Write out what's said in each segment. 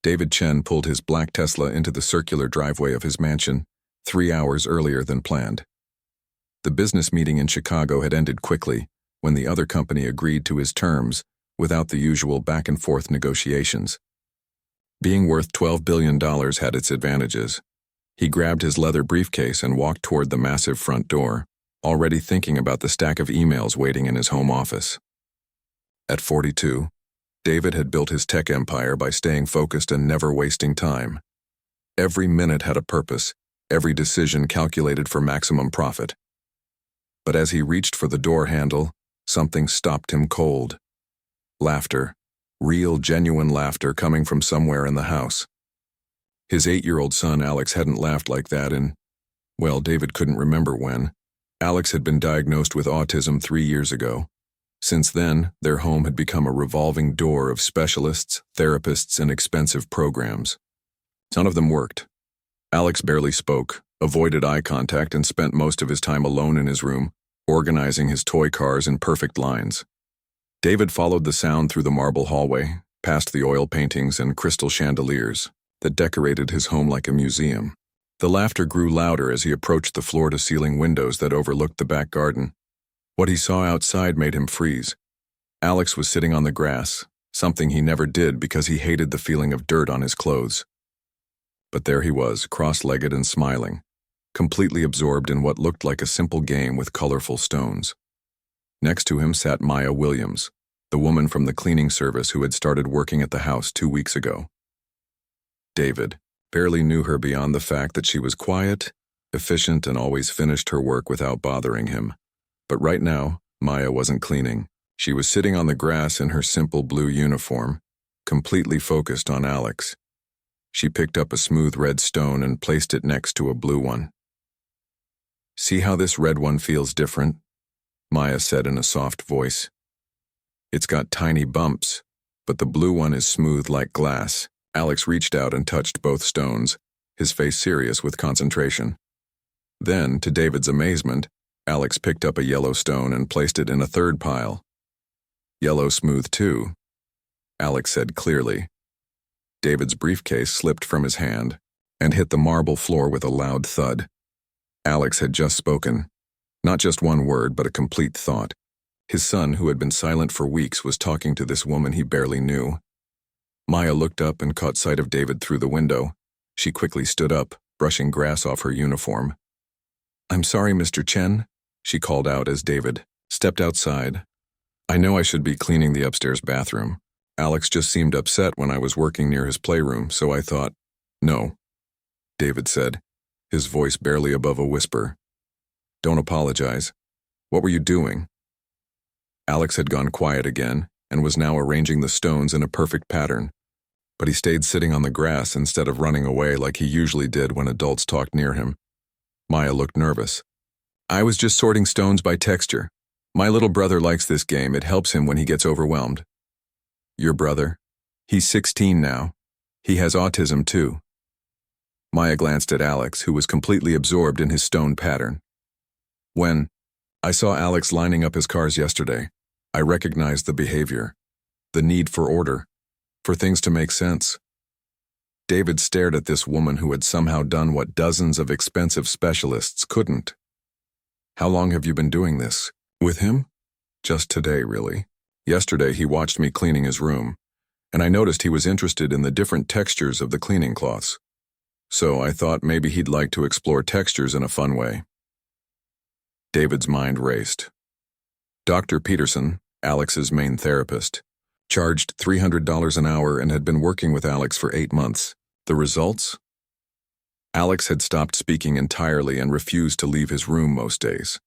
David Chen pulled his black Tesla into the circular driveway of his mansion 3 hours earlier than planned. The business meeting in Chicago had ended quickly when the other company agreed to his terms without the usual back-and-forth negotiations. Being worth $12 billion had its advantages. He grabbed his leather briefcase and walked toward the massive front door, already thinking about the stack of emails waiting in his home office. At 42, David had built his tech empire by staying focused and never wasting time. Every minute had a purpose, every decision calculated for maximum profit. But as he reached for the door handle, something stopped him cold. Laughter. Real, genuine laughter coming from somewhere in the house. His 8-year-old son Alex hadn't laughed like that in, well, David couldn't remember when. Alex had been diagnosed with autism 3 years ago. Since then, their home had become a revolving door of specialists, therapists, and expensive programs. None of them worked. Alex barely spoke, avoided eye contact, and spent most of his time alone in his room, organizing his toy cars in perfect lines. David followed the sound through the marble hallway, past the oil paintings and crystal chandeliers that decorated his home like a museum. The laughter grew louder as he approached the floor-to-ceiling windows that overlooked the back garden. What he saw outside made him freeze. Alex was sitting on the grass, something he never did because he hated the feeling of dirt on his clothes. But there he was, cross-legged and smiling, completely absorbed in what looked like a simple game with colorful stones. Next to him sat Maya Williams, the woman from the cleaning service who had started working at the house 2 weeks ago. David barely knew her beyond the fact that she was quiet, efficient, and always finished her work without bothering him. But right now, Maya wasn't cleaning. She was sitting on the grass in her simple blue uniform, completely focused on Alex. She picked up a smooth red stone and placed it next to a blue one. "See how this red one feels different?" Maya said in a soft voice. "It's got tiny bumps, but the blue one is smooth like glass." Alex reached out and touched both stones, his face serious with concentration. Then, to David's amazement, Alex picked up a yellow stone and placed it in a third pile. "Yellow smooth too," Alex said clearly. David's briefcase slipped from his hand and hit the marble floor with a loud thud. Alex had just spoken. Not just one word, but a complete thought. His son, who had been silent for weeks, was talking to this woman he barely knew. Maya looked up and caught sight of David through the window. She quickly stood up, brushing grass off her uniform. "I'm sorry, Mr. Chen," she called out as David stepped outside. "I know I should be cleaning the upstairs bathroom. Alex just seemed upset when I was working near his playroom, so I thought." "No," David said, his voice barely above a whisper. "Don't apologize. What were you doing?" Alex had gone quiet again and was now arranging the stones in a perfect pattern, but he stayed sitting on the grass instead of running away like he usually did when adults talked near him. Maya looked nervous. "I was just sorting stones by texture. My little brother likes this game. It helps him when he gets overwhelmed." "Your brother? He's 16 now. He has autism too." Maya glanced at Alex, who was completely absorbed in his stone pattern. "When I saw Alex lining up his cars yesterday, I recognized the behavior, the need for order, for things to make sense." David stared at this woman who had somehow done what dozens of expensive specialists couldn't. "How long have you been doing this? With him?" "Just today, really. Yesterday he watched me cleaning his room, and I noticed he was interested in the different textures of the cleaning cloths. So I thought maybe he'd like to explore textures in a fun way." David's mind raced. Dr. Peterson, Alex's main therapist, charged $300 an hour and had been working with Alex for 8 months. The results? Alex had stopped speaking entirely and refused to leave his room most days.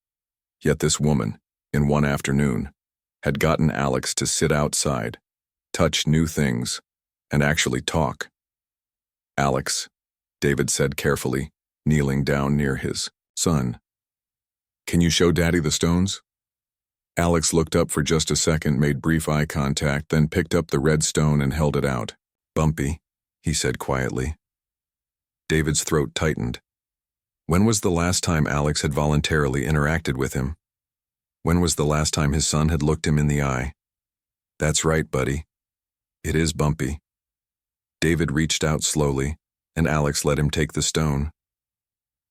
Yet this woman, in one afternoon, had gotten Alex to sit outside, touch new things, and actually talk. "Alex," David said carefully, kneeling down near his son, "can you show Daddy the stones?" Alex looked up for just a second, made brief eye contact, then picked up the red stone and held it out. "Bumpy," he said quietly. David's throat tightened. When was the last time Alex had voluntarily interacted with him? When was the last time his son had looked him in the eye? "That's right, buddy. It is bumpy." David reached out slowly, and Alex let him take the stone.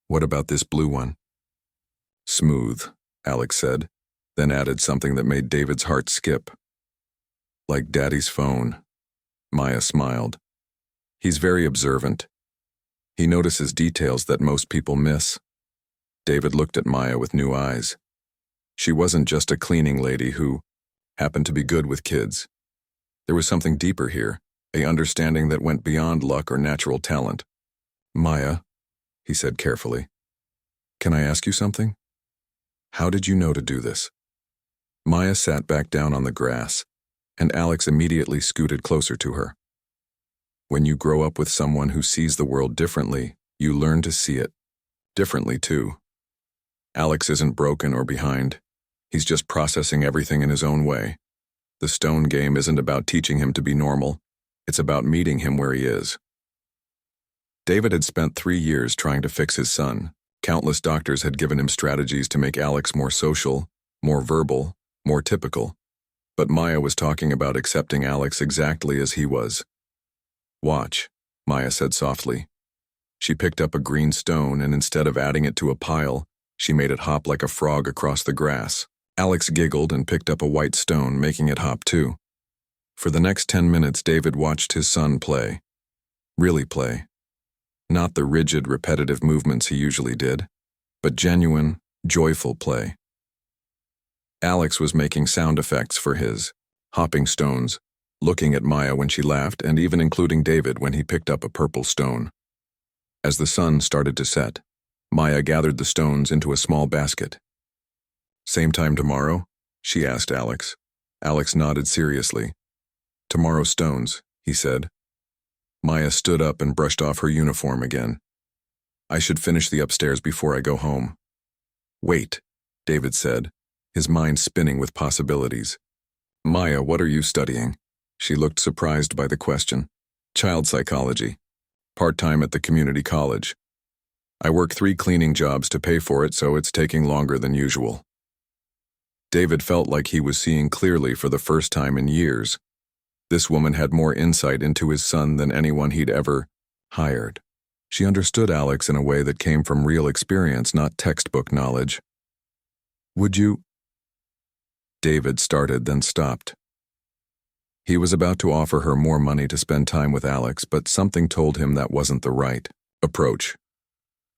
"What about this blue one?" "Smooth," Alex said, then added something that made David's heart skip. "Like Daddy's phone." Maya smiled. "He's very observant. He notices details that most people miss." David looked at Maya with new eyes. She wasn't just a cleaning lady who happened to be good with kids. There was something deeper here, an understanding that went beyond luck or natural talent. "Maya," he said carefully, "can I ask you something? How did you know to do this?" Maya sat back down on the grass, and Alex immediately scooted closer to her. When you grow up with someone who sees the world differently, you learn to see it differently too. Alex isn't broken or behind. He's just processing everything in his own way. The stone game isn't about teaching him to be normal. It's about meeting him where he is. David had spent 3 years trying to fix his son. Countless doctors had given him strategies to make Alex more social, more verbal, more typical. But Maya was talking about accepting Alex exactly as he was. "Watch," Maya said softly. She picked up a green stone, and instead of adding it to a pile, she made it hop like a frog across the grass. Alex giggled and picked up a white stone, making it hop too. For the next 10 minutes, David watched his son play. Really play. Not the rigid, repetitive movements he usually did, but genuine, joyful play. Alex was making sound effects for his hopping stones, looking at Maya when she laughed, and even including David when he picked up a purple stone. As the sun started to set, Maya gathered the stones into a small basket. "Same time tomorrow?" she asked Alex. Alex nodded seriously. "Tomorrow stones," he said. Maya stood up and brushed off her uniform again. "I should finish the upstairs before I go home." "Wait," David said, his mind spinning with possibilities. "Maya, what are you studying?" She looked surprised by the question. "Child psychology. Part-time at the community college. I work 3 cleaning jobs to pay for it, so it's taking longer than usual." David felt like he was seeing clearly for the first time in years. This woman had more insight into his son than anyone he'd ever hired. She understood Alex in a way that came from real experience, not textbook knowledge. "Would you—" David started, then stopped. He was about to offer her more money to spend time with Alex, but something told him that wasn't the right approach.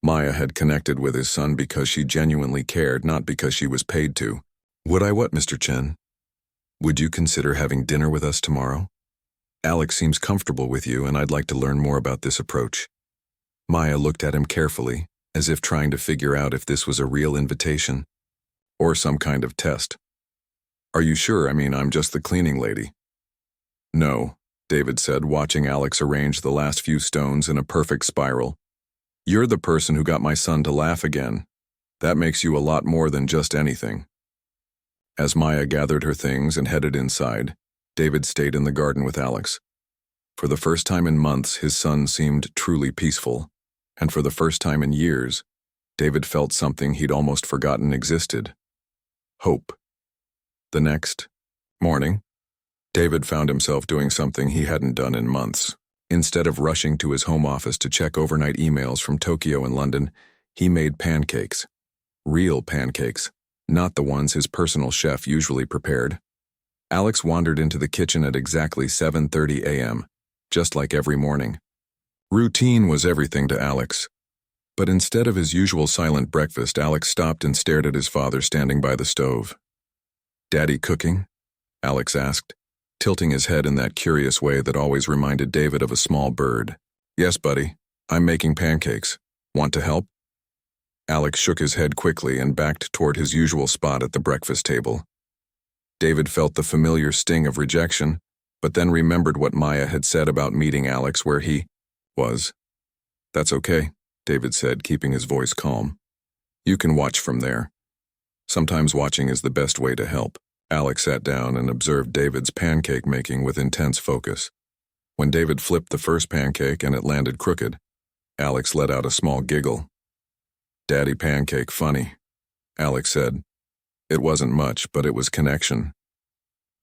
Maya had connected with his son because she genuinely cared, not because she was paid to. "Would I what, Mr. Chen? Would you consider having dinner with us tomorrow? Alex seems comfortable with you, and I'd like to learn more about this approach." Maya looked at him carefully, as if trying to figure out if this was a real invitation or some kind of test. "Are you sure? I mean, I'm just the cleaning lady." "No," David said, watching Alex arrange the last few stones in a perfect spiral. "You're the person who got my son to laugh again. That makes you a lot more than just anything." As Maya gathered her things and headed inside, David stayed in the garden with Alex. For the first time in months, his son seemed truly peaceful, and for the first time in years, David felt something he'd almost forgotten existed: hope. The next morning, David found himself doing something he hadn't done in months. Instead of rushing to his home office to check overnight emails from Tokyo and London, he made pancakes. Real pancakes, not the ones his personal chef usually prepared. Alex wandered into the kitchen at exactly 7:30 a.m., just like every morning. Routine was everything to Alex. But instead of his usual silent breakfast, Alex stopped and stared at his father standing by the stove. "Daddy cooking?" Alex asked, tilting his head in that curious way that always reminded David of a small bird. "Yes, buddy. I'm making pancakes. Want to help?" Alex shook his head quickly and backed toward his usual spot at the breakfast table. David felt the familiar sting of rejection, but then remembered what Maya had said about meeting Alex where he was. "That's okay," David said, keeping his voice calm. "You can watch from there. Sometimes watching is the best way to help." Alex sat down and observed David's pancake making with intense focus. When David flipped the first pancake and it landed crooked, Alex let out a small giggle. "Daddy pancake funny," Alex said. It wasn't much, but it was connection.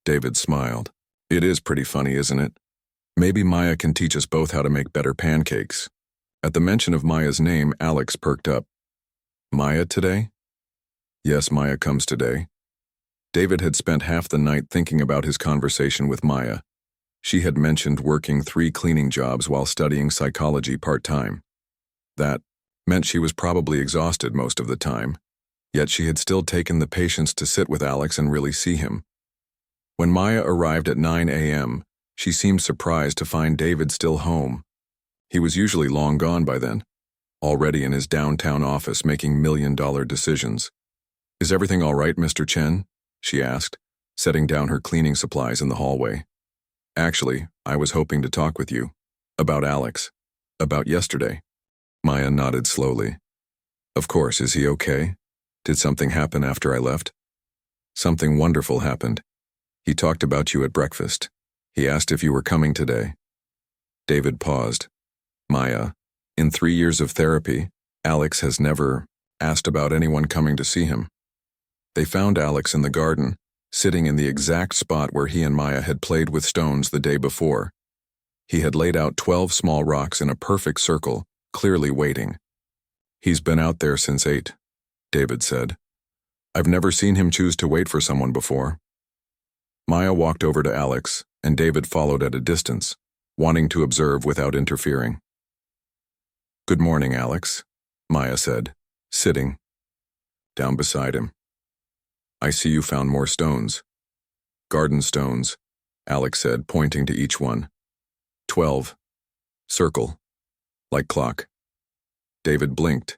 David smiled. "It is pretty funny, isn't it?" Maybe Maya can teach us both how to make better pancakes. At the mention of Maya's name, Alex perked up. Maya today? Yes, Maya comes today. David had spent half the night thinking about his conversation with Maya. She had mentioned working 3 cleaning jobs while studying psychology part-time. That meant she was probably exhausted most of the time, yet she had still taken the patience to sit with Alex and really see him. When Maya arrived at 9 a.m., she seemed surprised to find David still home. He was usually long gone by then, already in his downtown office making million-dollar decisions. Is everything all right, Mr. Chen? She asked, setting down her cleaning supplies in the hallway. Actually, I was hoping to talk with you. About Alex. About yesterday. Maya nodded slowly. Of course, is he okay? Did something happen after I left? Something wonderful happened. He talked about you at breakfast. He asked if you were coming today. David paused. Maya, in 3 years of therapy, Alex has never asked about anyone coming to see him. They found Alex in the garden, sitting in the exact spot where he and Maya had played with stones the day before. He had laid out 12 small rocks in a perfect circle, clearly waiting. He's been out there since 8, David said. I've never seen him choose to wait for someone before. Maya walked over to Alex, and David followed at a distance, wanting to observe without interfering. Good morning, Alex, Maya said, sitting down beside him. I see you found more stones. Garden stones, Alex said, pointing to each one. 12. Circle. Like clock. David blinked.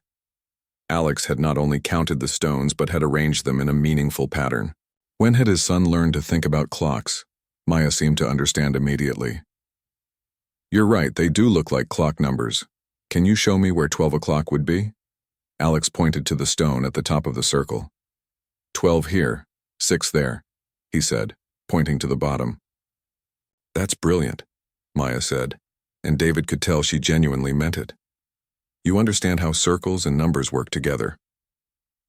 Alex had not only counted the stones but had arranged them in a meaningful pattern. When had his son learned to think about clocks? Maya seemed to understand immediately. You're right, they do look like clock numbers. Can you show me where 12 o'clock would be? Alex pointed to the stone at the top of the circle. 12 here, 6 there, he said, pointing to the bottom. That's brilliant, Maya said, and David could tell she genuinely meant it. You understand how circles and numbers work together.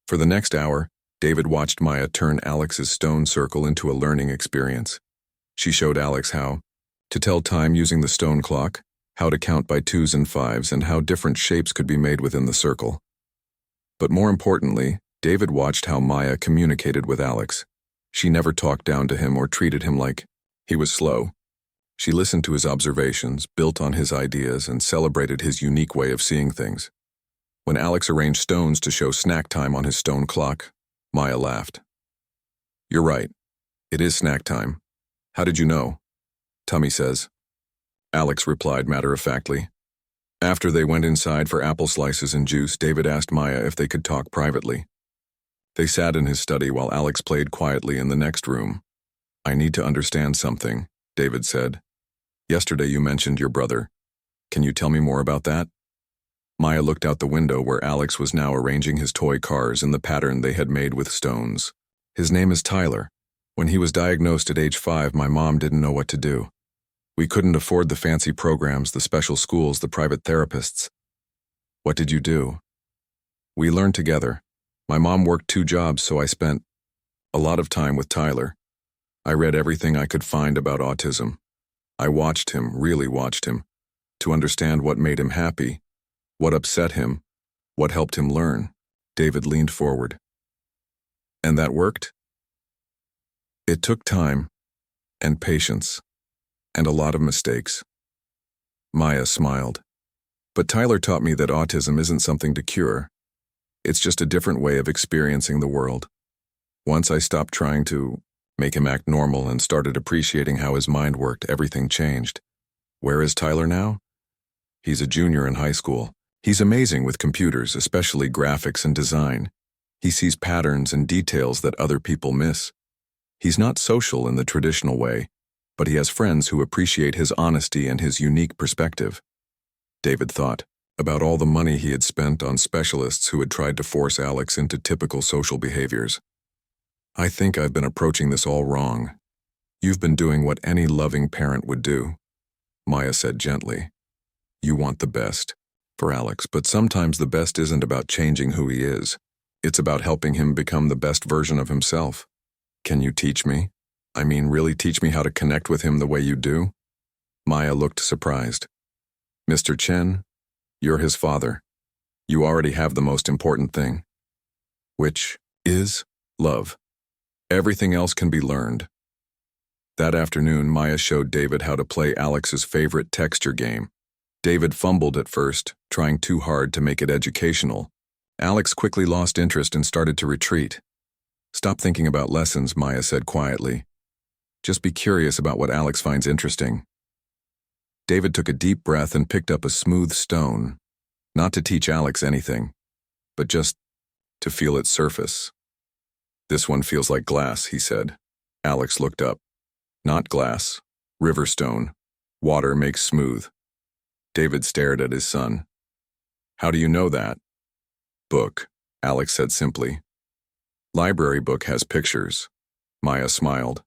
For the next hour, David watched Maya turn Alex's stone circle into a learning experience. She showed Alex how to tell time using the stone clock, how to count by 2s and 5s, and how different shapes could be made within the circle. But more importantly, David watched how Maya communicated with Alex. She never talked down to him or treated him like he was slow. She listened to his observations, built on his ideas, and celebrated his unique way of seeing things. When Alex arranged stones to show snack time on his stone clock, Maya laughed. You're right. It is snack time. How did you know? Tummy says. Alex replied matter-of-factly. After they went inside for apple slices and juice, David asked Maya if they could talk privately. They sat in his study while Alex played quietly in the next room. I need to understand something, David said. Yesterday you mentioned your brother. Can you tell me more about that? Maya looked out the window where Alex was now arranging his toy cars in the pattern they had made with stones. His name is Tyler. When he was diagnosed at age 5, my mom didn't know what to do. We couldn't afford the fancy programs, the special schools, the private therapists. What did you do? We learned together. My mom worked 2 jobs, so I spent a lot of time with Tyler. I read everything I could find about autism. I watched him, really watched him, to understand what made him happy, what upset him, what helped him learn. David leaned forward. And that worked? It took time, and patience, and a lot of mistakes. Maya smiled. But Tyler taught me that autism isn't something to cure. It's just a different way of experiencing the world. Once I stopped trying to make him act normal and started appreciating how his mind worked, everything changed. Where is Tyler now? He's a junior in high school. He's amazing with computers, especially graphics and design. He sees patterns and details that other people miss. He's not social in the traditional way, but he has friends who appreciate his honesty and his unique perspective. David thought about all the money he had spent on specialists who had tried to force Alex into typical social behaviors. I think I've been approaching this all wrong. You've been doing what any loving parent would do, Maya said gently. You want the best for Alex, but sometimes the best isn't about changing who he is. It's about helping him become the best version of himself. Can you teach me? I mean, really teach me how to connect with him the way you do? Maya looked surprised. Mr. Chen, you're his father. You already have the most important thing, which is love. Everything else can be learned. That afternoon, Maya showed David how to play Alex's favorite texture game. David fumbled at first, trying too hard to make it educational. Alex quickly lost interest and started to retreat. Stop thinking about lessons, Maya said quietly. Just be curious about what Alex finds interesting. David took a deep breath and picked up a smooth stone, not to teach Alex anything, but just to feel its surface. This one feels like glass, he said. Alex looked up. Not glass, river stone. Water makes smooth. David stared at his son. How do you know that? Book, Alex said simply. Library book has pictures. Maya smiled.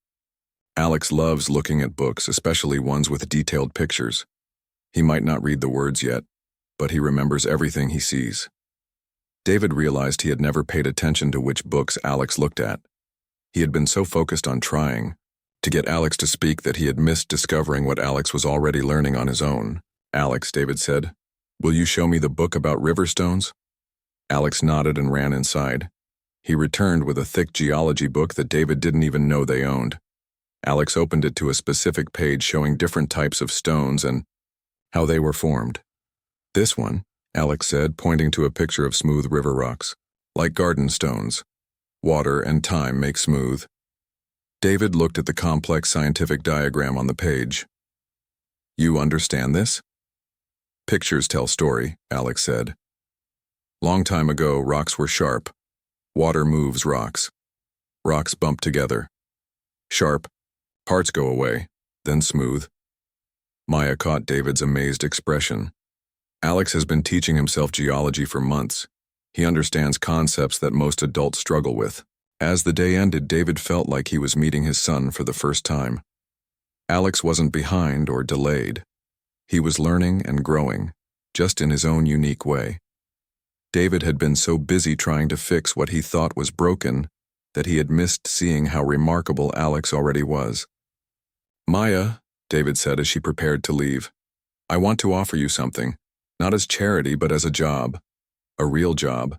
Alex loves looking at books, especially ones with detailed pictures. He might not read the words yet, but he remembers everything he sees. David realized he had never paid attention to which books Alex looked at. He had been so focused on trying to get Alex to speak that he had missed discovering what Alex was already learning on his own. Alex, David said, will you show me the book about river stones? Alex nodded and ran inside. He returned with a thick geology book that David didn't even know they owned. Alex opened it to a specific page showing different types of stones and how they were formed. This one, Alex said, pointing to a picture of smooth river rocks, like garden stones. Water and time make smooth. David looked at the complex scientific diagram on the page. You understand this? Pictures tell story, Alex said. Long time ago, rocks were sharp. Water moves rocks. Rocks bump together. Sharp, parts go away, then smooth. Maya caught David's amazed expression. Alex has been teaching himself geology for months. He understands concepts that most adults struggle with. As the day ended, David felt like he was meeting his son for the first time. Alex wasn't behind or delayed. He was learning and growing, just in his own unique way. David had been so busy trying to fix what he thought was broken that he had missed seeing how remarkable Alex already was. Maya, David said as she prepared to leave, I want to offer you something, not as charity but as a job, a real job.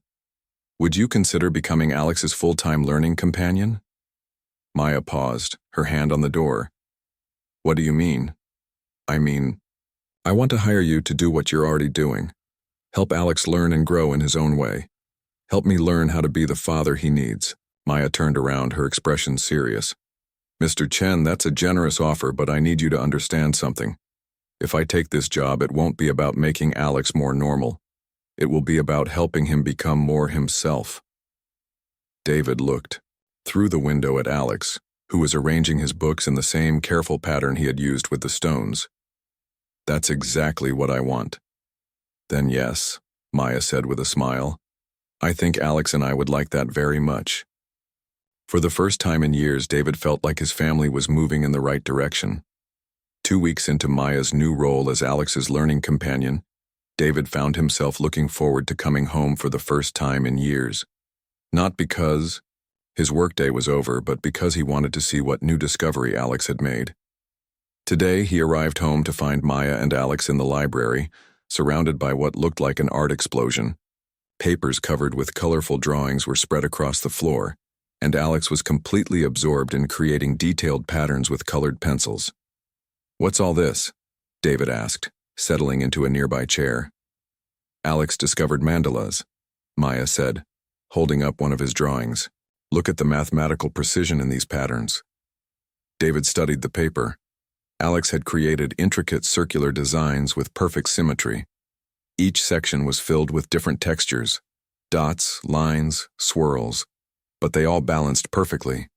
Would you consider becoming Alex's full-time learning companion? Maya paused, her hand on the door. What do you mean? I want to hire you to do what you're already doing. Help Alex learn and grow in his own way. Help me learn how to be the father he needs. Maya turned around, her expression serious. Mr. Chen, that's a generous offer, but I need you to understand something. If I take this job, it won't be about making Alex more normal. It will be about helping him become more himself. David looked through the window at Alex, who was arranging his books in the same careful pattern he had used with the stones. That's exactly what I want. Then yes, Maya said with a smile. I think Alex and I would like that very much. For the first time in years, David felt like his family was moving in the right direction. 2 weeks into Maya's new role as Alex's learning companion, David found himself looking forward to coming home for the first time in years. Not because his workday was over, but because he wanted to see what new discovery Alex had made. Today, he arrived home to find Maya and Alex in the library, surrounded by what looked like an art explosion. Papers covered with colorful drawings were spread across the floor, and Alex was completely absorbed in creating detailed patterns with colored pencils. What's all this? David asked, settling into a nearby chair. Alex discovered mandalas, Maya said, holding up one of his drawings. Look at the mathematical precision in these patterns. David studied the paper. Alex had created intricate circular designs with perfect symmetry. Each section was filled with different textures, dots, lines, swirls, but they all balanced perfectly.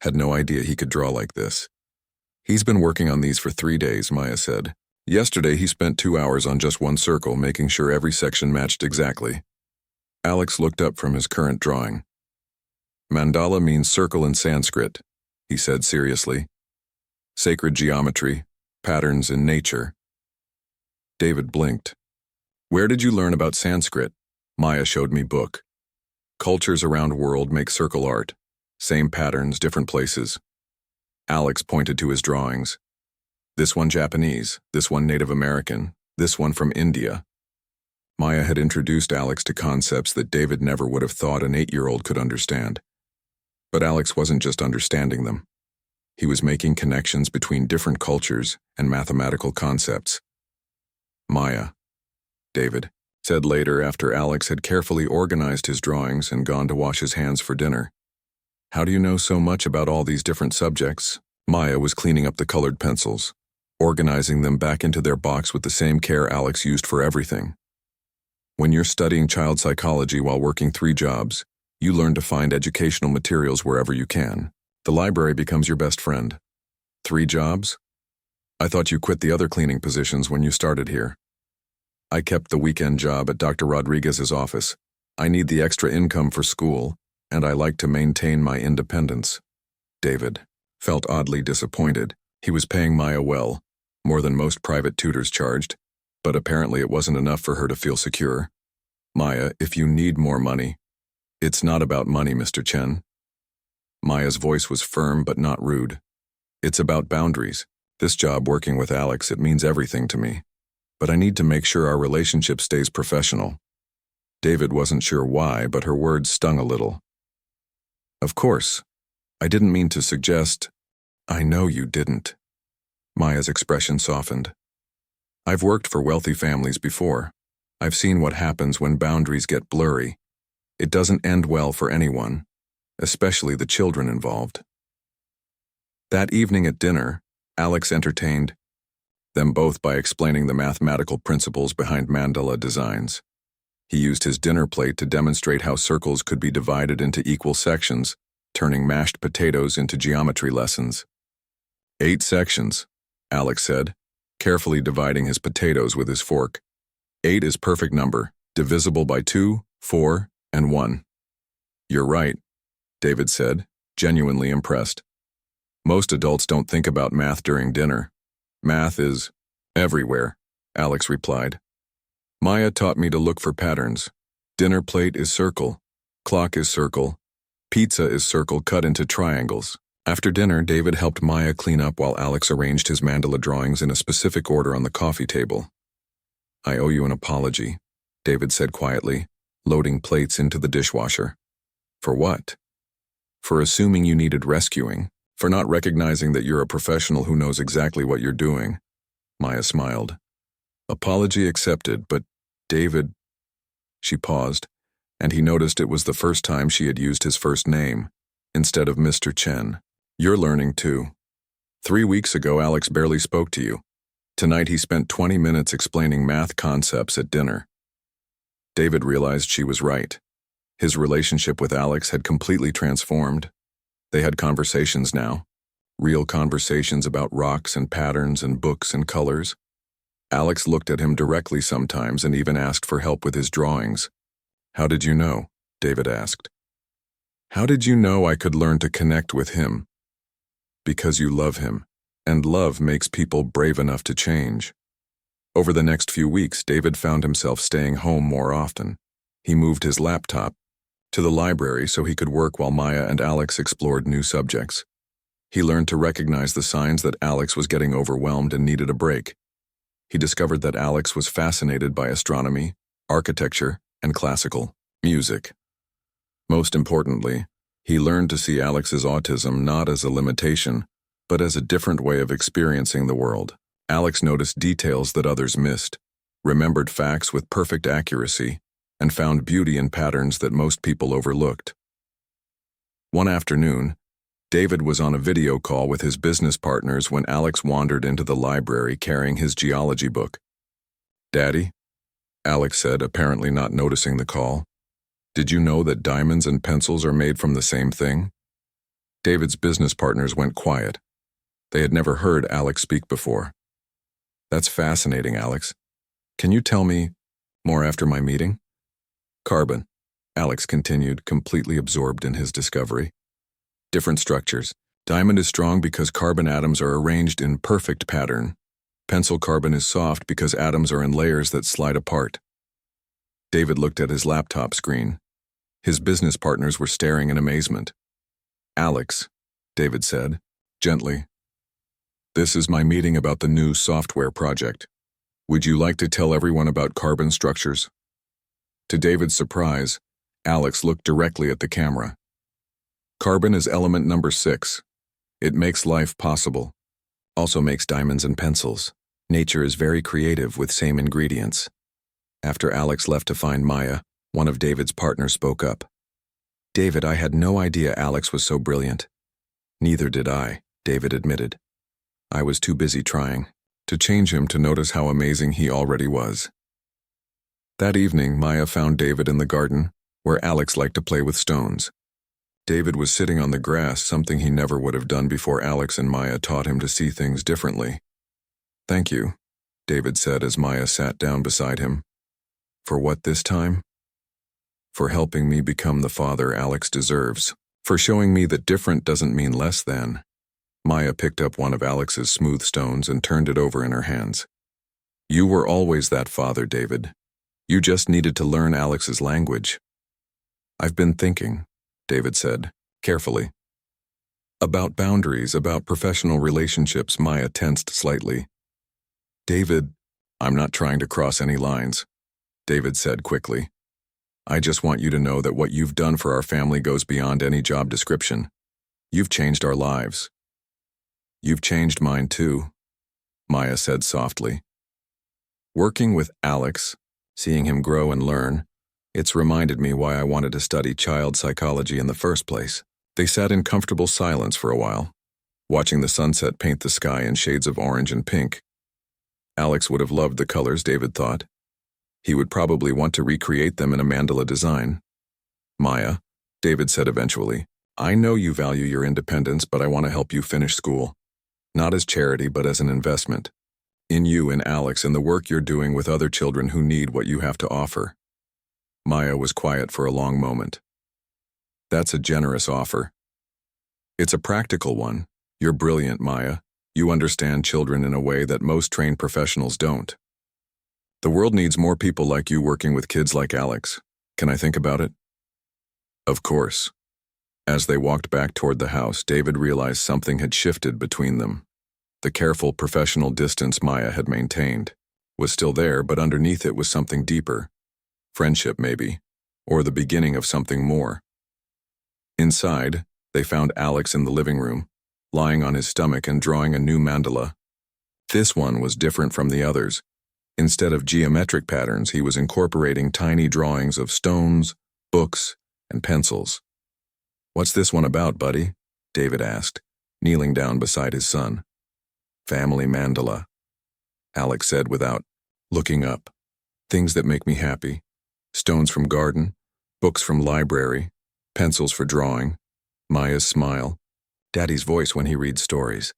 Had no idea he could draw like this. He's been working on these for 3 days, Maya said. Yesterday he spent 2 hours on just one circle, making sure every section matched exactly. Alex looked up from his current drawing. Mandala means circle in Sanskrit, he said seriously. Sacred geometry, patterns in nature. David blinked. Where did you learn about Sanskrit? Maya showed me book. Cultures around world make circle art. Same patterns, different places. Alex pointed to his drawings. This one Japanese, this one Native American, this one from India. Maya had introduced Alex to concepts that David never would have thought an 8-year-old could understand. But Alex wasn't just understanding them. He was making connections between different cultures and mathematical concepts. Maya, David said later after Alex had carefully organized his drawings and gone to wash his hands for dinner. How do you know so much about all these different subjects? Maya was cleaning up the colored pencils, organizing them back into their box with the same care Alex used for everything. When you're studying child psychology while working 3 jobs, you learn to find educational materials wherever you can. The library becomes your best friend. 3 jobs? I thought you quit the other cleaning positions when you started here. I kept the weekend job at Dr. Rodriguez's office. I need the extra income for school, and I like to maintain my independence. David felt oddly disappointed. He was paying Maya well, more than most private tutors charged, but apparently it wasn't enough for her to feel secure. Maya, if you need more money. It's not about money, Mr. Chen. Maya's voice was firm but not rude. It's about boundaries. This job working with Alex, it means everything to me. But I need to make sure our relationship stays professional. David wasn't sure why, but her words stung a little. Of course. I didn't mean to suggest. I know you didn't. Maya's expression softened. I've worked for wealthy families before. I've seen what happens when boundaries get blurry. It doesn't end well for anyone, especially the children involved. That evening at dinner, Alex entertained them both by explaining the mathematical principles behind mandala designs. He used his dinner plate to demonstrate how circles could be divided into equal sections, turning mashed potatoes into geometry lessons. 8 sections, Alex said, carefully dividing his potatoes with his fork. 8 is perfect number, divisible by 2, 4, and 1. You're right, David said, genuinely impressed. Most adults don't think about math during dinner. Math is everywhere, Alex replied. Maya taught me to look for patterns. Dinner plate is circle, clock is circle, pizza is circle cut into triangles. After dinner, David helped Maya clean up while Alex arranged his mandala drawings in a specific order on the coffee table. I owe you an apology, David said quietly, loading plates into the dishwasher. For what? For assuming you needed rescuing, for not recognizing that you're a professional who knows exactly what you're doing. Maya smiled. Apology accepted, but David... She paused, and he noticed it was the first time she had used his first name, instead of Mr. Chen. You're learning too. 3 weeks ago, Alex barely spoke to you. Tonight he spent 20 minutes explaining math concepts at dinner. David realized she was right. His relationship with Alex had completely transformed. They had conversations now. Real conversations about rocks and patterns and books and colors. Alex looked at him directly sometimes and even asked for help with his drawings. How did you know? David asked. How did you know I could learn to connect with him? Because you love him, and love makes people brave enough to change. Over the next few weeks, David found himself staying home more often. He moved his laptop to the library so he could work while Maya and Alex explored new subjects. He learned to recognize the signs that Alex was getting overwhelmed and needed a break. He discovered that Alex was fascinated by astronomy, architecture, and classical music. Most importantly, he learned to see Alex's autism not as a limitation, but as a different way of experiencing the world. Alex noticed details that others missed, remembered facts with perfect accuracy, and found beauty in patterns that most people overlooked. One afternoon, David was on a video call with his business partners when Alex wandered into the library carrying his geology book. Daddy, Alex said, apparently not noticing the call. Did you know that diamonds and pencils are made from the same thing? David's business partners went quiet. They had never heard Alex speak before. That's fascinating, Alex. Can you tell me more after my meeting? Carbon, Alex continued, completely absorbed in his discovery. Different structures. Diamond is strong because carbon atoms are arranged in perfect pattern. Pencil carbon is soft because atoms are in layers that slide apart. David looked at his laptop screen. His business partners were staring in amazement. Alex, David said, gently. This is my meeting about the new software project. Would you like to tell everyone about carbon structures? To David's surprise, Alex looked directly at the camera. Carbon is element number 6. It makes life possible. Also makes diamonds and pencils. Nature is very creative with same ingredients. After Alex left to find Maya, one of David's partners spoke up. David, I had no idea Alex was so brilliant. Neither did I, David admitted. I was too busy trying to change him to notice how amazing he already was. That evening, Maya found David in the garden, where Alex liked to play with stones. David was sitting on the grass, something he never would have done before Alex and Maya taught him to see things differently. Thank you, David said as Maya sat down beside him. For what this time? For helping me become the father Alex deserves. For showing me that different doesn't mean less than. Maya picked up one of Alex's smooth stones and turned it over in her hands. You were always that father, David. You just needed to learn Alex's language. I've been thinking, David said, carefully. About boundaries, about professional relationships. Maya tensed slightly. David, I'm not trying to cross any lines, David said quickly. I just want you to know that what you've done for our family goes beyond any job description. You've changed our lives. You've changed mine too, Maya said softly. Working with Alex, seeing him grow and learn, it's reminded me why I wanted to study child psychology in the first place. They sat in comfortable silence for a while, watching the sunset paint the sky in shades of orange and pink. Alex would have loved the colors, David thought. He would probably want to recreate them in a mandala design. Maya, David said eventually, I know you value your independence, but I want to help you finish school. Not as charity, but as an investment. In you and Alex and the work you're doing with other children who need what you have to offer. Maya was quiet for a long moment. That's a generous offer. It's a practical one. You're brilliant, Maya. You understand children in a way that most trained professionals don't. The world needs more people like you working with kids like Alex. Can I think about it? Of course. As they walked back toward the house, David realized something had shifted between them. The careful professional distance Maya had maintained was still there, but underneath it was something deeper. Friendship, maybe, or the beginning of something more. Inside, they found Alex in the living room, lying on his stomach and drawing a new mandala. This one was different from the others. Instead of geometric patterns, he was incorporating tiny drawings of stones, books, and pencils. What's this one about, buddy? David asked, kneeling down beside his son. Family mandala, Alex said without looking up. Things that make me happy. Stones from garden, books from library, pencils for drawing, Maya's smile, Daddy's voice when he reads stories.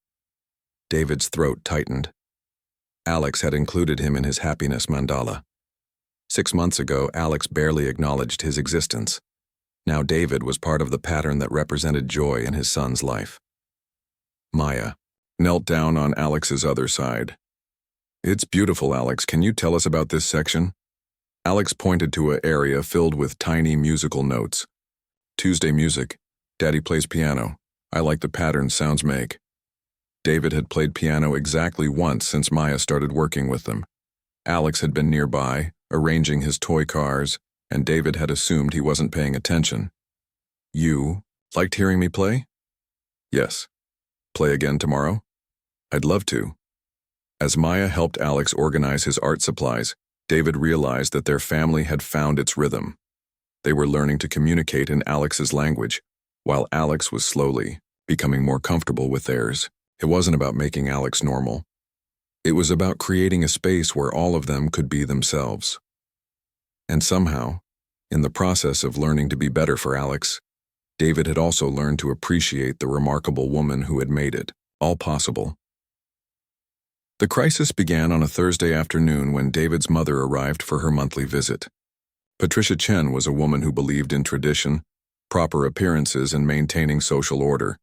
David's throat tightened. Alex had included him in his happiness mandala. 6 months ago, Alex barely acknowledged his existence. Now David was part of the pattern that represented joy in his son's life. Maya knelt down on Alex's other side. It's beautiful, Alex. Can you tell us about this section? Alex pointed to an area filled with tiny musical notes. Tuesday music. Daddy plays piano. I like the patterns sounds make. David had played piano exactly once since Maya started working with them. Alex had been nearby, arranging his toy cars, and David had assumed he wasn't paying attention. You liked hearing me play? Yes. Play again tomorrow? I'd love to. As Maya helped Alex organize his art supplies, David realized that their family had found its rhythm. They were learning to communicate in Alex's language, while Alex was slowly becoming more comfortable with theirs. It wasn't about making Alex normal. It was about creating a space where all of them could be themselves. And somehow, in the process of learning to be better for Alex, David had also learned to appreciate the remarkable woman who had made it all possible. The crisis began on a Thursday afternoon when David's mother arrived for her monthly visit. Patricia Chen was a woman who believed in tradition, proper appearances, and maintaining social order.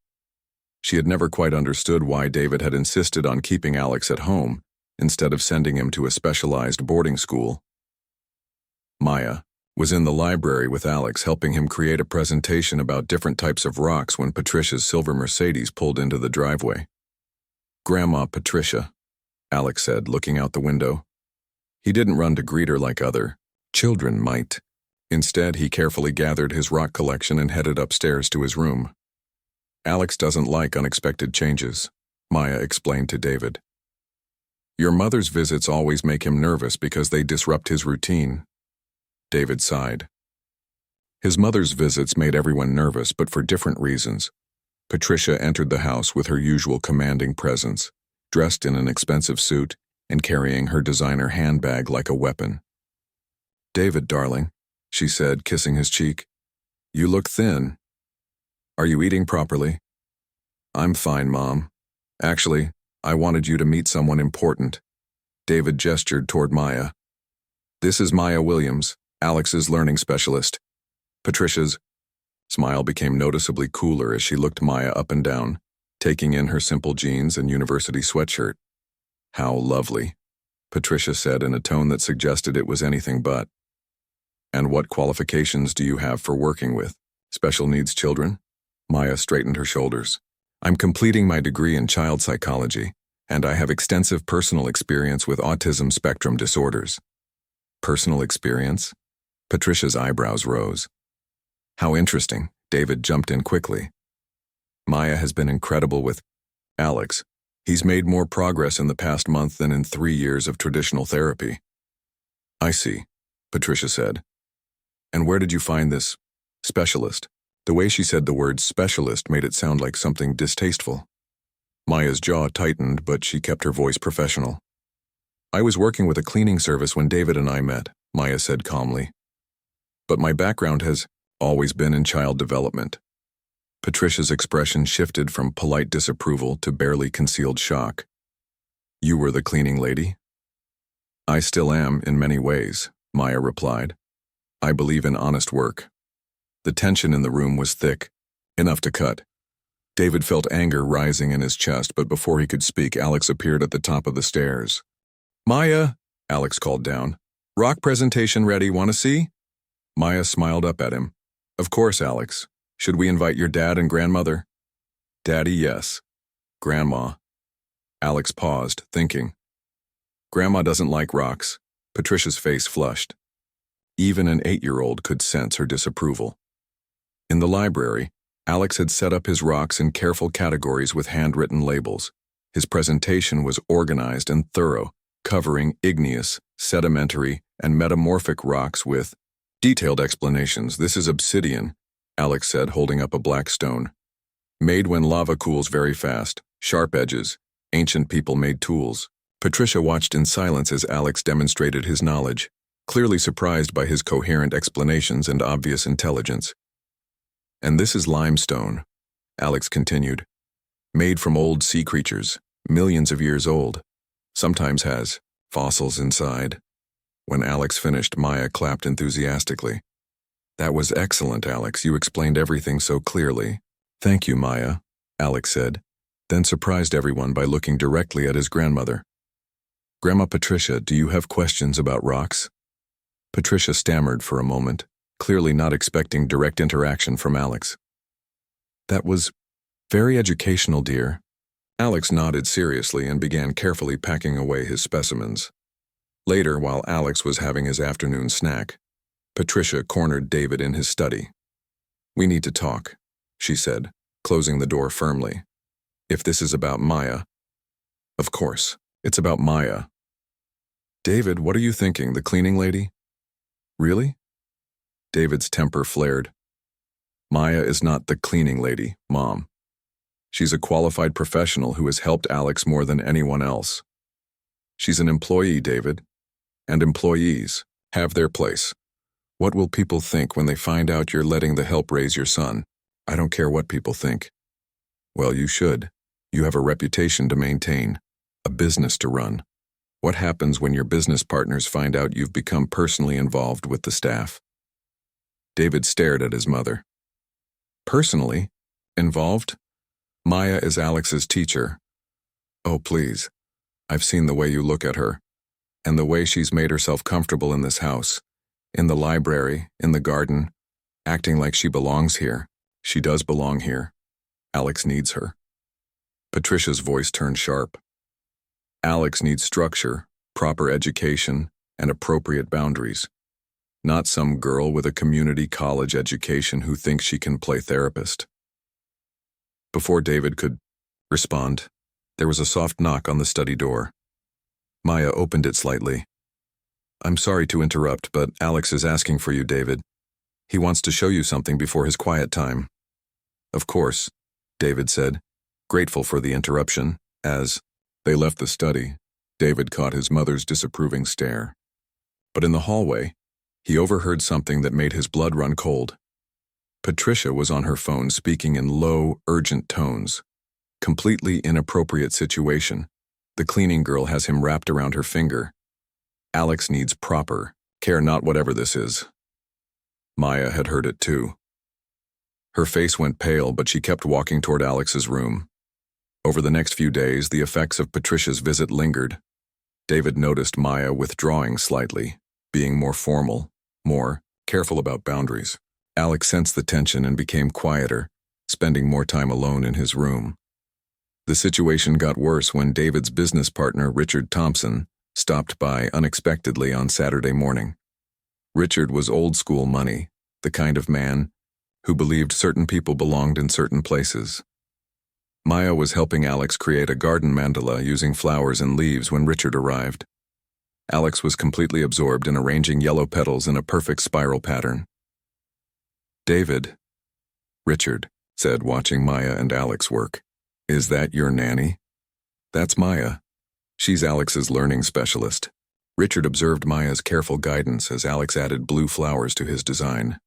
She had never quite understood why David had insisted on keeping Alex at home instead of sending him to a specialized boarding school. Maya was in the library with Alex, helping him create a presentation about different types of rocks when Patricia's silver Mercedes pulled into the driveway. Grandma Patricia, Alex said, looking out the window. He didn't run to greet her like other children might. Instead, he carefully gathered his rock collection and headed upstairs to his room. Alex doesn't like unexpected changes, Maya explained to David. Your mother's visits always make him nervous because they disrupt his routine. David sighed. His mother's visits made everyone nervous, but for different reasons. Patricia entered the house with her usual commanding presence, dressed in an expensive suit and carrying her designer handbag like a weapon. David, darling, she said, kissing his cheek. You look thin. Are you eating properly? I'm fine, Mom. Actually, I wanted you to meet someone important. David gestured toward Maya. This is Maya Williams, Alex's learning specialist. Patricia's smile became noticeably cooler as she looked Maya up and down, taking in her simple jeans and university sweatshirt. How lovely, Patricia said in a tone that suggested it was anything but. And what qualifications do you have for working with special needs children? Maya straightened her shoulders. I'm completing my degree in child psychology, and I have extensive personal experience with autism spectrum disorders. Personal experience? Patricia's eyebrows rose. How interesting, David jumped in quickly. Maya has been incredible with Alex. He's made more progress in the past month than in 3 years of traditional therapy. I see, Patricia said. And where did you find this specialist? The way she said the word specialist made it sound like something distasteful. Maya's jaw tightened, but she kept her voice professional. I was working with a cleaning service when David and I met, Maya said calmly. But my background has always been in child development. Patricia's expression shifted from polite disapproval to barely concealed shock. You were the cleaning lady? I still am in many ways, Maya replied. I believe in honest work. The tension in the room was thick, enough to cut. David felt anger rising in his chest, but before he could speak, Alex appeared at the top of the stairs. Maya, Alex called down. Rock presentation ready, want to see? Maya smiled up at him. Of course, Alex. Should we invite your dad and grandmother? Daddy, yes. Grandma. Alex paused, thinking. Grandma doesn't like rocks. Patricia's face flushed. Even an 8-year-old could sense her disapproval. In the library, Alex had set up his rocks in careful categories with handwritten labels. His presentation was organized and thorough, covering igneous, sedimentary, and metamorphic rocks with detailed explanations. This is obsidian, Alex said, holding up a black stone. Made when lava cools very fast, sharp edges, ancient people made tools. Patricia watched in silence as Alex demonstrated his knowledge, clearly surprised by his coherent explanations and obvious intelligence. And this is limestone, Alex continued. Made from old sea creatures, millions of years old. Sometimes has fossils inside. When Alex finished, Maya clapped enthusiastically. That was excellent, Alex. You explained everything so clearly. Thank you, Maya, Alex said, then surprised everyone by looking directly at his grandmother. Grandma Patricia, do you have questions about rocks? Patricia stammered for a moment, clearly not expecting direct interaction from Alex. That was very educational, dear. Alex nodded seriously and began carefully packing away his specimens. Later, while Alex was having his afternoon snack, Patricia cornered David in his study. We need to talk, she said, closing the door firmly. If this is about Maya. Of course, it's about Maya. David, what are you thinking, the cleaning lady? Really? David's temper flared. Maya is not the cleaning lady, Mom. She's a qualified professional who has helped Alex more than anyone else. She's an employee, David, and employees have their place. What will people think when they find out you're letting the help raise your son? I don't care what people think. Well, you should. You have a reputation to maintain, a business to run. What happens when your business partners find out you've become personally involved with the staff? David stared at his mother. Personally? Involved? Maya is Alex's teacher. Oh, please. I've seen the way you look at her, and the way she's made herself comfortable in this house, in the library, in the garden, acting like she belongs here. She does belong here. Alex needs her. Patricia's voice turned sharp. Alex needs structure, proper education, and appropriate boundaries. Not some girl with a community college education who thinks she can play therapist. Before David could respond, there was a soft knock on the study door. Maya opened it slightly. "I'm sorry to interrupt, but Alex is asking for you, David. He wants to show you something before his quiet time." "Of course," David said, grateful for the interruption. As they left the study, David caught his mother's disapproving stare. But in the hallway, he overheard something that made his blood run cold. Patricia was on her phone speaking in low, urgent tones. "Completely inappropriate situation. The cleaning girl has him wrapped around her finger. Alex needs proper care, not whatever this is." Maya had heard it too. Her face went pale, but she kept walking toward Alex's room. Over the next few days, the effects of Patricia's visit lingered. David noticed Maya withdrawing slightly, being more formal, more careful about boundaries. Alex sensed the tension and became quieter, spending more time alone in his room. The situation got worse when David's business partner, Richard Thompson, stopped by unexpectedly on Saturday morning. Richard was old-school money, the kind of man who believed certain people belonged in certain places. Maya was helping Alex create a garden mandala using flowers and leaves when Richard arrived. Alex was completely absorbed in arranging yellow petals in a perfect spiral pattern. "David," Richard said, watching Maya and Alex work, "is that your nanny?" "That's Maya. She's Alex's learning specialist." Richard observed Maya's careful guidance as Alex added blue flowers to his design.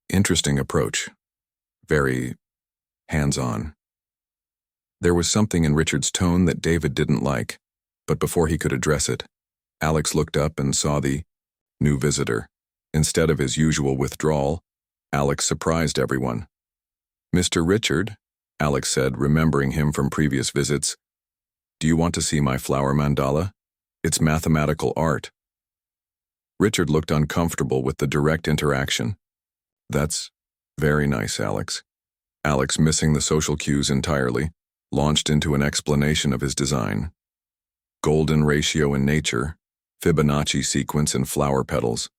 Interesting approach. Very hands-on. There was something in Richard's tone that David didn't like, but before he could address it, Alex looked up and saw the new visitor. Instead of his usual withdrawal, Alex surprised everyone. "Mr. Richard," Alex said, remembering him from previous visits, "do you want to see my flower mandala? It's mathematical art." Richard looked uncomfortable with the direct interaction. "That's very nice, Alex." Alex, missing the social cues entirely, launched into an explanation of his design. Golden ratio in nature, Fibonacci sequence in flower petals.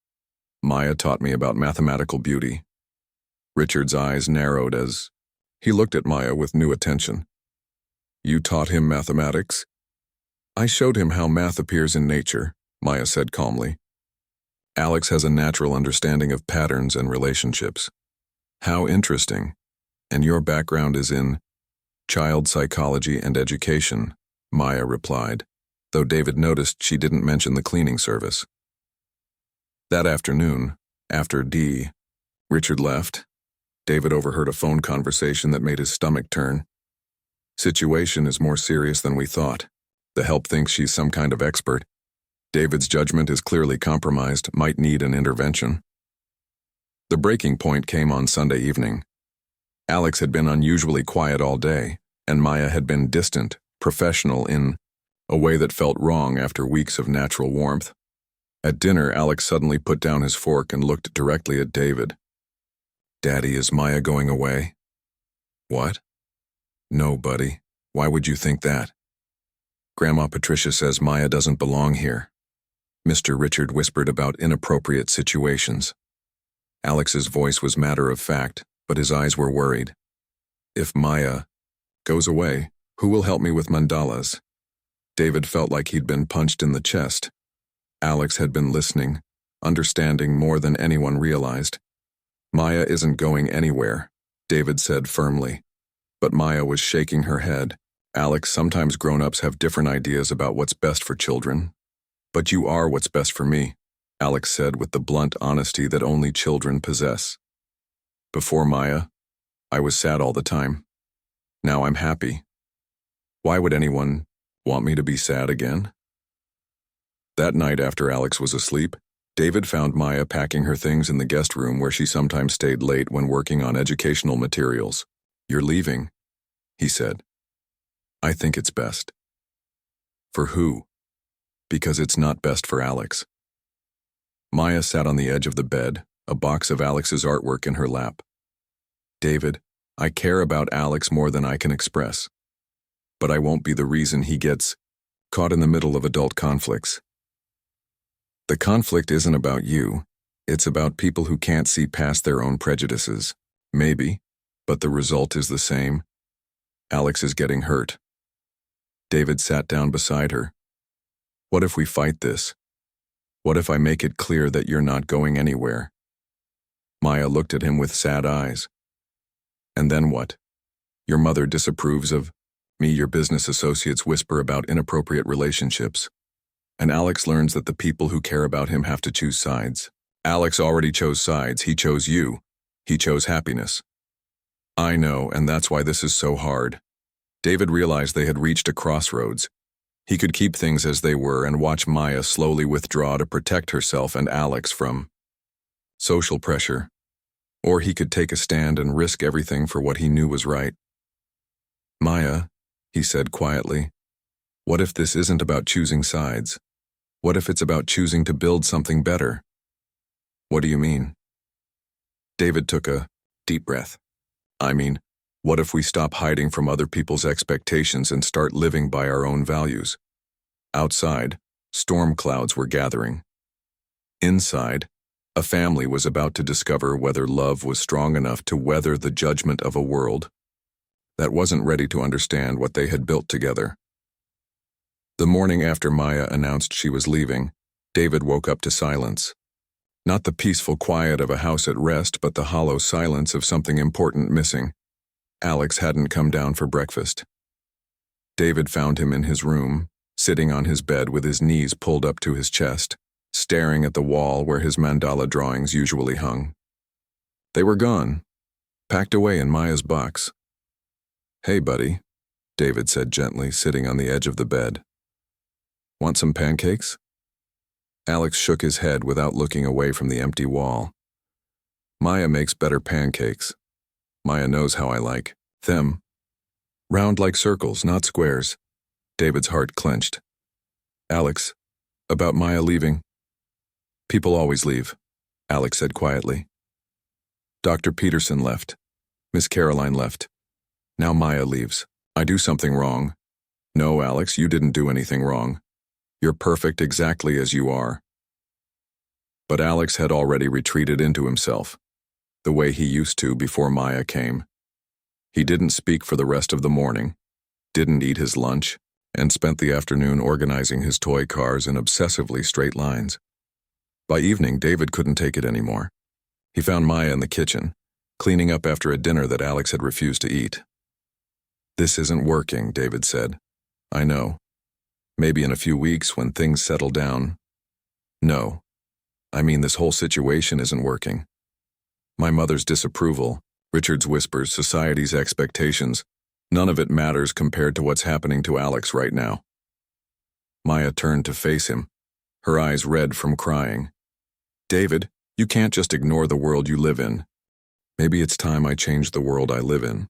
Maya taught me about mathematical beauty. Richard's eyes narrowed as he looked at Maya with new attention. "You taught him mathematics?" "I showed him how math appears in nature," Maya said calmly. "Alex has a natural understanding of patterns and relationships." "How interesting. And your background is in child psychology and education," Maya replied, though David noticed she didn't mention the cleaning service. That afternoon, after Richard left, David overheard a phone conversation that made his stomach turn. "Situation is more serious than we thought. The help thinks she's some kind of expert. David's judgment is clearly compromised, might need an intervention." The breaking point came on Sunday evening. Alex had been unusually quiet all day, and Maya had been distant, professional in a way that felt wrong after weeks of natural warmth. At dinner, Alex suddenly put down his fork and looked directly at David. "Daddy, is Maya going away?" "What?" "No, buddy. Why would you think that?" "Grandma Patricia says Maya doesn't belong here." Mr. Richard whispered about inappropriate situations. Alex's voice was matter of fact, but his eyes were worried. "If Maya goes away, who will help me with mandalas?" David felt like he'd been punched in the chest. Alex had been listening, understanding more than anyone realized. "Maya isn't going anywhere," David said firmly. But Maya was shaking her head. "Alex, sometimes grown-ups have different ideas about what's best for children. But you are what's best for me," Alex said with the blunt honesty that only children possess. "Before Maya, I was sad all the time. Now I'm happy. Why would anyone want me to be sad again?" That night after Alex was asleep, David found Maya packing her things in the guest room where she sometimes stayed late when working on educational materials. "You're leaving," he said. "I think it's best." "For who?" "Because it's not best for Alex." Maya sat on the edge of the bed, a box of Alex's artwork in her lap. "David, I care about Alex more than I can express. but I won't be the reason he gets caught in the middle of adult conflicts. The conflict isn't about you. It's about people who can't see past their own prejudices. Maybe, but the result is the same. Alex is getting hurt. David sat down beside her. What if we fight this? What if I make it clear that you're not going anywhere? Maya looked at him with sad eyes. And then what? Your mother disapproves of me, your business associates whisper about inappropriate relationships. And Alex learns that the people who care about him have to choose sides. Alex already chose sides. He chose you. He chose happiness. I know, and that's why this is so hard. David realized they had reached a crossroads. He could keep things as they were and watch Maya slowly withdraw to protect herself and Alex from social pressure. Or he could take a stand and risk everything for what he knew was right. Maya, he said quietly, what if this isn't about choosing sides? What if it's about choosing to build something better? What do you mean? David took a deep breath. I mean, what if we stop hiding from other people's expectations and start living by our own values? Outside, storm clouds were gathering. Inside, a family was about to discover whether love was strong enough to weather the judgment of a world that wasn't ready to understand what they had built together. The morning after Maya announced she was leaving, David woke up to silence. Not the peaceful quiet of a house at rest, but the hollow silence of something important missing. Alex hadn't come down for breakfast. David found him in his room, sitting on his bed with his knees pulled up to his chest, staring at the wall where his mandala drawings usually hung. They were gone, packed away in Maya's box. Hey, buddy, David said gently, sitting on the edge of the bed. Want some pancakes? Alex shook his head without looking away from the empty wall. Maya makes better pancakes. Maya knows how I like them. Round like circles, not squares. David's heart clenched. Alex, about Maya leaving. People always leave, Alex said quietly. Dr. Peterson left. Miss Caroline left. Now Maya leaves. I do something wrong. No, Alex, you didn't do anything wrong. You're perfect exactly as you are. But Alex had already retreated into himself, the way he used to before Maya came. He didn't speak for the rest of the morning, didn't eat his lunch, and spent the afternoon organizing his toy cars in obsessively straight lines. By evening, David couldn't take it anymore. He found Maya in the kitchen, cleaning up after a dinner that Alex had refused to eat. This isn't working, David said. I know. Maybe in a few weeks when things settle down. No. I mean, this whole situation isn't working. My mother's disapproval, Richard's whispers, society's expectations, none of it matters compared to what's happening to Alex right now. Maya turned to face him, her eyes red from crying. David, you can't just ignore the world you live in. Maybe it's time I change the world I live in.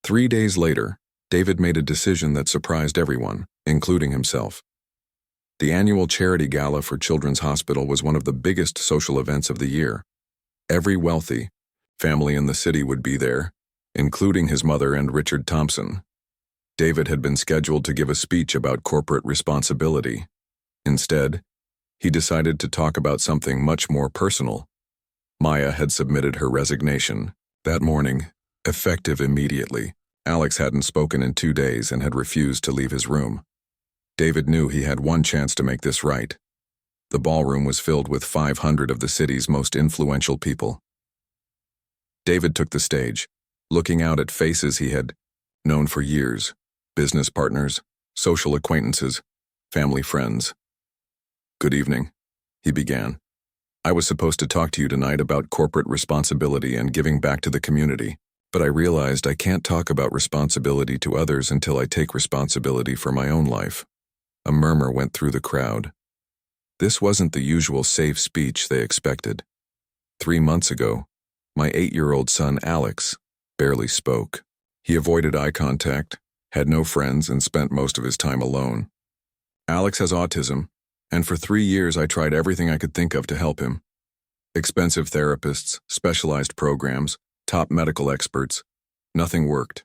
3 days later, David made a decision that surprised everyone, including himself. The annual charity gala for Children's Hospital was one of the biggest social events of the year. Every wealthy family in the city would be there, including his mother and Richard Thompson. David had been scheduled to give a speech about corporate responsibility. Instead, he decided to talk about something much more personal. Maya had submitted her resignation. That morning, effective immediately, Alex hadn't spoken in 2 days and had refused to leave his room. David knew he had one chance to make this right. The ballroom was filled with 500 of the city's most influential people. David took the stage, looking out at faces he had known for years, business partners, social acquaintances, family friends. Good evening, he began. I was supposed to talk to you tonight about corporate responsibility and giving back to the community, but I realized I can't talk about responsibility to others until I take responsibility for my own life. A murmur went through the crowd. This wasn't the usual safe speech they expected. 3 months ago, my 8-year-old son Alex barely spoke. He avoided eye contact, had no friends, and spent most of his time alone. Alex has autism, and for 3 years I tried everything I could think of to help him. Expensive therapists, specialized programs, top medical experts. Nothing worked.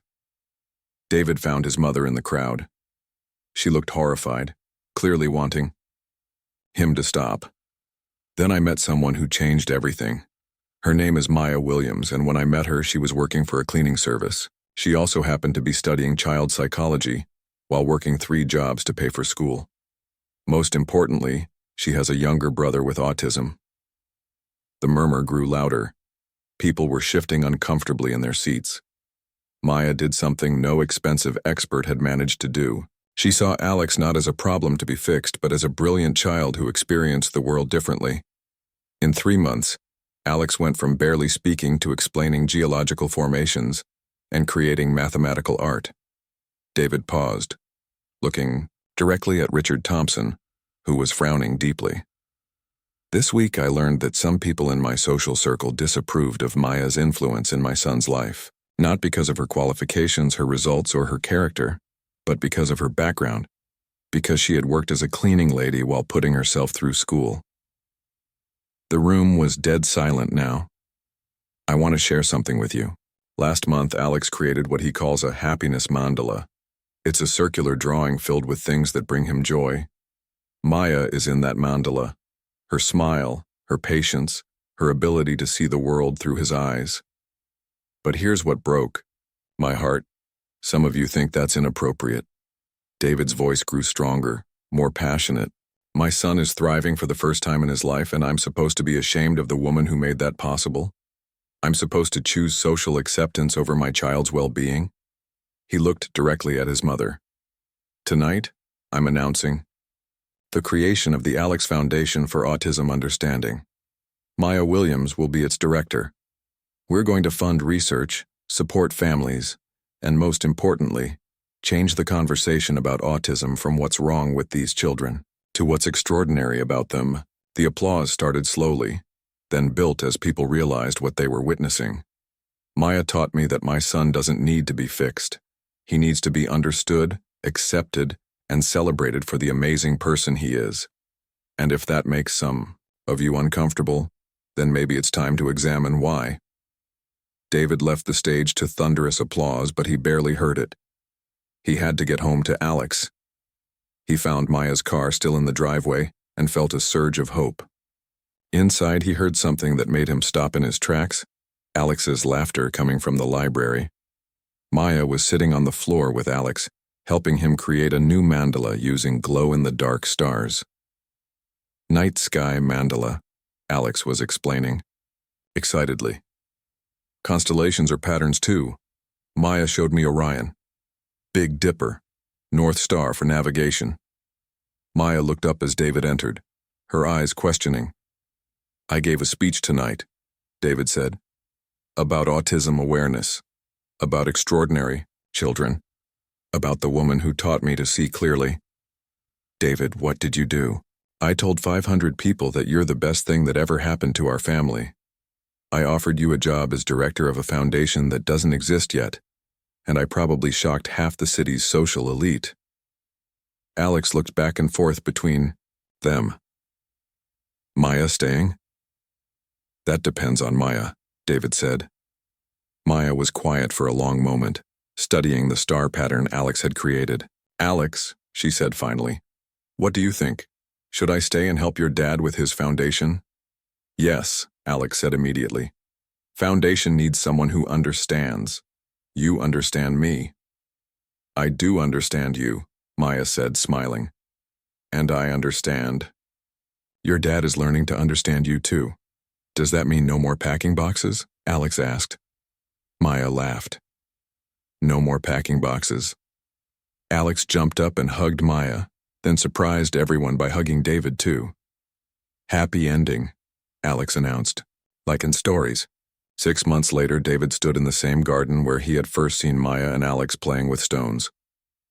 David found his mother in the crowd. She looked horrified, clearly wanting him to stop. Then I met someone who changed everything. Her name is Maya Williams, and when I met her, she was working for a cleaning service. She also happened to be studying child psychology while working 3 jobs to pay for school. Most importantly, she has a younger brother with autism. The murmur grew louder. People were shifting uncomfortably in their seats. Maya did something no expensive expert had managed to do. She saw Alex not as a problem to be fixed, but as a brilliant child who experienced the world differently. In 3 months, Alex went from barely speaking to explaining geological formations and creating mathematical art. David paused, looking directly at Richard Thompson, who was frowning deeply. This week I learned that some people in my social circle disapproved of Maya's influence in my son's life, not because of her qualifications, her results, or her character, but because of her background, because she had worked as a cleaning lady while putting herself through school. The room was dead silent now. I want to share something with you. Last month, Alex created what he calls a happiness mandala. It's a circular drawing filled with things that bring him joy. Maya is in that mandala. Her smile, her patience, her ability to see the world through his eyes. But here's what broke my heart. Some of you think that's inappropriate. David's voice grew stronger, more passionate. My son is thriving for the first time in his life, and I'm supposed to be ashamed of the woman who made that possible? I'm supposed to choose social acceptance over my child's well-being? He looked directly at his mother. Tonight, I'm announcing the creation of the Alex Foundation for Autism Understanding. Maya Williams will be its director. We're going to fund research, support families, and most importantly, change the conversation about autism from what's wrong with these children to what's extraordinary about them. The applause started slowly, then built as people realized what they were witnessing. Maya taught me that my son doesn't need to be fixed. He needs to be understood, accepted, and celebrated for the amazing person he is. And if that makes some of you uncomfortable, then maybe it's time to examine why. David left the stage to thunderous applause, but he barely heard it. He had to get home to Alex. He found Maya's car still in the driveway and felt a surge of hope. Inside, he heard something that made him stop in his tracks: Alex's laughter coming from the library. Maya was sitting on the floor with Alex, helping him create a new mandala using glow-in-the-dark stars. Night sky mandala, Alex was explaining, excitedly. Constellations are patterns too. Maya showed me Orion, Big Dipper, North Star for navigation. Maya looked up as David entered, her eyes questioning. I gave a speech tonight, David said, about autism awareness, about extraordinary children, about the woman who taught me to see clearly. David, what did you do? I told 500 people that you're the best thing that ever happened to our family. I offered you a job as director of a foundation that doesn't exist yet, and I probably shocked half the city's social elite. Alex looked back and forth between them. Maya staying? That depends on Maya, David said. Maya was quiet for a long moment, studying the star pattern Alex had created. Alex, she said finally, what do you think? Should I stay and help your dad with his foundation? Yes, Alex said immediately. Foundation needs someone who understands. You understand me. I do understand you, Maya said, smiling. And I understand. Your dad is learning to understand you too. Does that mean no more packing boxes? Alex asked. Maya laughed. No more packing boxes. Alex jumped up and hugged Maya, then surprised everyone by hugging David too. Happy ending, Alex announced, like in stories. 6 months later, David stood in the same garden where he had first seen Maya and Alex playing with stones.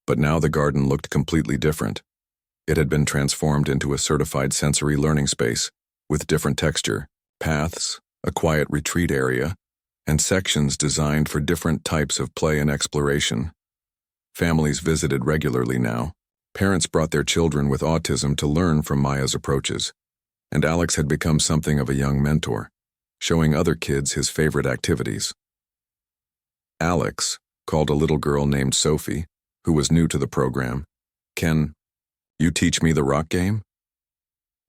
But now the garden looked completely different. It had been transformed into a certified sensory learning space, with different texture, paths, a quiet retreat area, and sections designed for different types of play and exploration. Families visited regularly now. Parents brought their children with autism to learn from Maya's approaches, and Alex had become something of a young mentor, showing other kids his favorite activities. Alex, called a little girl named Sophie, who was new to the program. "Can you teach me the rock game?"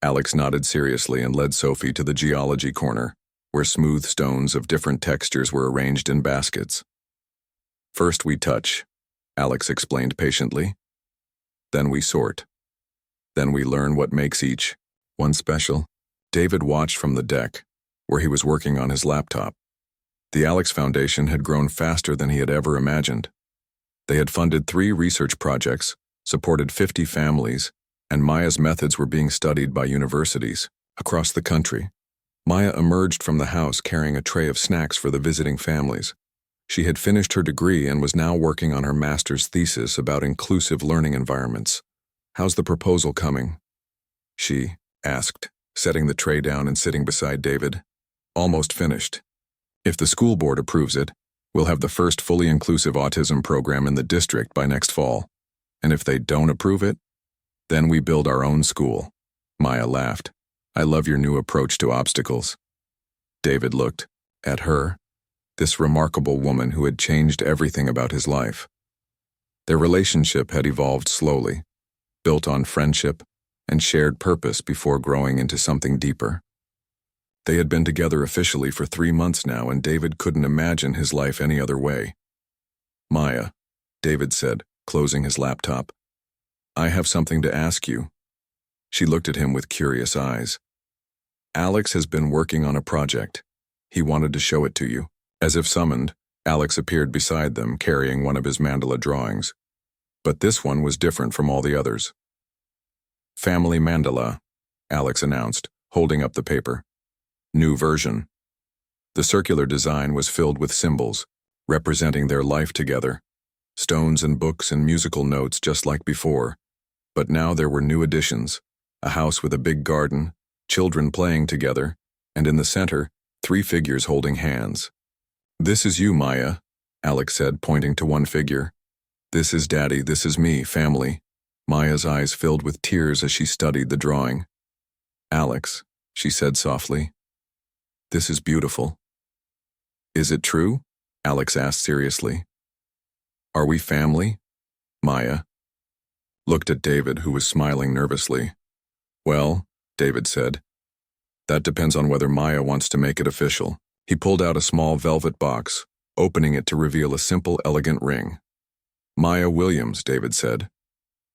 Alex nodded seriously and led Sophie to the geology corner, where smooth stones of different textures were arranged in baskets. "First we touch," Alex explained patiently. "Then we sort. Then we learn what makes each one special." David watched from the deck, where he was working on his laptop. The Alex Foundation had grown faster than he had ever imagined. They had funded 3 research projects, supported 50 families, and Maya's methods were being studied by universities across the country. Maya emerged from the house carrying a tray of snacks for the visiting families. She had finished her degree and was now working on her master's thesis about inclusive learning environments. "How's the proposal coming?" she asked, setting the tray down and sitting beside David. "Almost finished. If the school board approves it, we'll have the first fully inclusive autism program in the district by next fall. And if they don't approve it, then we build our own school." Maya laughed. "I love your new approach to obstacles." David looked at her, this remarkable woman who had changed everything about his life. Their relationship had evolved slowly, built on friendship and shared purpose before growing into something deeper. They had been together officially for 3 months now, and David couldn't imagine his life any other way. "Maya," David said, closing his laptop, "I have something to ask you." She looked at him with curious eyes. "Alex has been working on a project. He wanted to show it to you." As if summoned, Alex appeared beside them, carrying one of his mandala drawings. But this one was different from all the others. "Family mandala," Alex announced, holding up the paper. "New version." The circular design was filled with symbols, representing their life together. Stones and books and musical notes just like before. But now there were new additions: a house with a big garden, children playing together, and in the center, 3 figures holding hands. "This is you, Maya," Alex said, pointing to one figure. "This is Daddy, this is me, family." Maya's eyes filled with tears as she studied the drawing. "Alex," she said softly, "this is beautiful." "Is it true?" Alex asked seriously. "Are we family?" Maya looked at David, who was smiling nervously. "Well," David said, "that depends on whether Maya wants to make it official." He pulled out a small velvet box, opening it to reveal a simple, elegant ring. "Maya Williams," David said.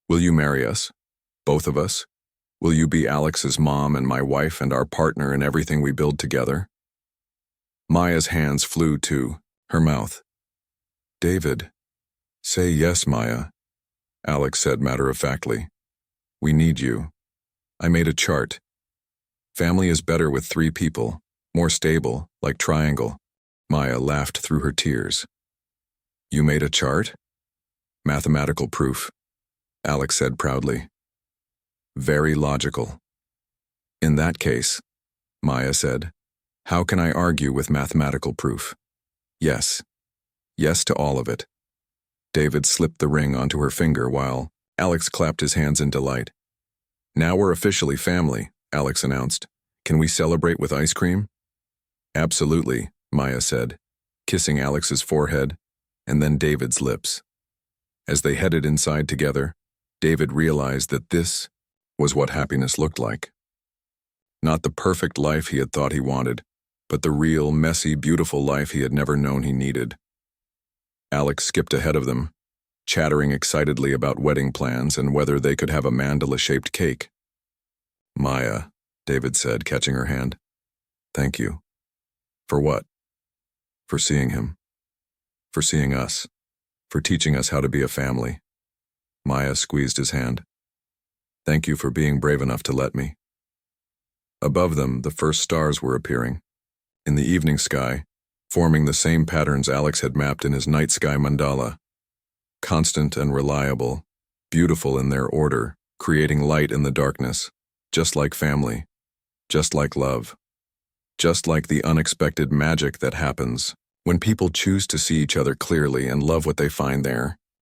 "Will you marry us? Both of us? Will you be Alex's mom and my wife and our partner in everything we build together?" Maya's hands flew to her mouth. "David, say yes, Maya," Alex said matter-of-factly. "We need you. I made a chart. Family is better with 3 people, more stable, like triangle." Maya laughed through her tears. "You made a chart?" "Mathematical proof," Alex said proudly. "Very logical." "In that case," Maya said, "how can I argue with mathematical proof? Yes. Yes to all of it." David slipped the ring onto her finger while Alex clapped his hands in delight. "Now we're officially family," Alex announced. "Can we celebrate with ice cream?" "Absolutely," Maya said, kissing Alex's forehead and then David's lips. As they headed inside together, David realized that this was what happiness looked like. Not the perfect life he had thought he wanted, but the real, messy, beautiful life he had never known he needed. Alex skipped ahead of them, chattering excitedly about wedding plans and whether they could have a mandala-shaped cake. "Maya," David said, catching her hand. "Thank you." "For what?" "For seeing him. For seeing us. For teaching us how to be a family." Maya squeezed his hand. "Thank you for being brave enough to let me." Above them, the first stars were appearing. In the evening sky, forming the same patterns Alex had mapped in his night sky mandala. Constant and reliable, beautiful in their order, creating light in the darkness, just like family, just like love, just like the unexpected magic that happens when people choose to see each other clearly and love what they find there.